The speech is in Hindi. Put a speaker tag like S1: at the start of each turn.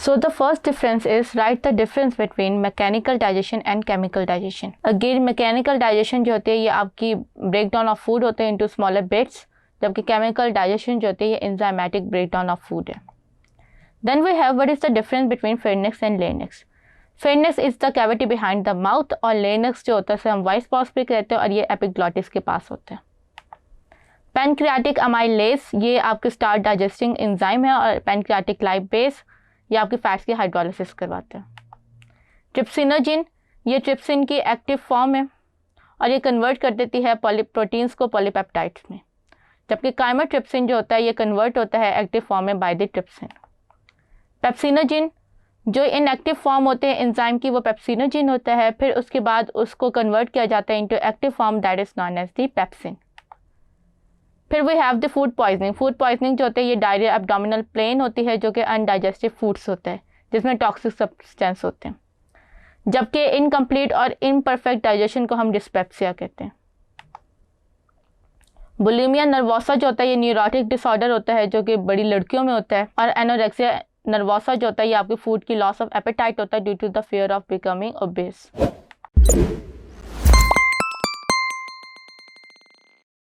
S1: So the first difference is write the difference between mechanical digestion and chemical digestion. Again, mechanical digestion जो होती है ये आपकी breakdown of food होते हैं into smaller bits, जबकि chemical digestion जो होती है ये enzymatic breakdown of food है. Then we have what is the difference between pharynx and larynx. Pharynx is the cavity behind the mouth और larynx जो होता है हम voice box पे कहते हैं और ये epiglottis के पास होते हैं. Pancreatic amylase ये आपके starch digesting enzyme है और pancreatic lipase ये आपकी फैट्स की हाइड्रोलिसिस करवाते हैं. ट्रिप्सिनोजिन ये ट्रिप्सिन की एक्टिव फॉर्म है और ये कन्वर्ट कर देती है प्रोटीन्स को पॉलीपेप्टाइड्स में, जबकि काइमोट्रिप्सिन जो होता है ये कन्वर्ट होता है एक्टिव फॉर्म में बाय द ट्रिप्सिन. पेप्सिनोजिन जो इनएक्टिव फॉर्म होते हैं एंजाइम की वो पेप्सिनोजिन होता है, फिर उसके बाद उसको कन्वर्ट किया जाता है into active form that is known as the pepsin. फिर we have the food poisoning. Food poisoning जो होते हैं ये डायरिया एब्डोमिनल प्लेन होती है जो कि अनडाइजेस्टिव फूड्स होते हैं जिसमें टॉक्सिक सब्सटेंस होते हैं, जबकि इनकम्प्लीट और इनपरफेक्ट डाइजेशन को हम डिस्पेप्सिया कहते हैं. बुलिमिया नर्वोसा जो होता है ये न्यूरोटिक डिसऑर्डर होता है जो कि बड़ी लड़कियों में होता है, और एनोरेक्सिया नर्वोसा जो होता है ये आपकी फूड की लॉस ऑफ एपेटाइट होता है due to the fear of becoming OBCs.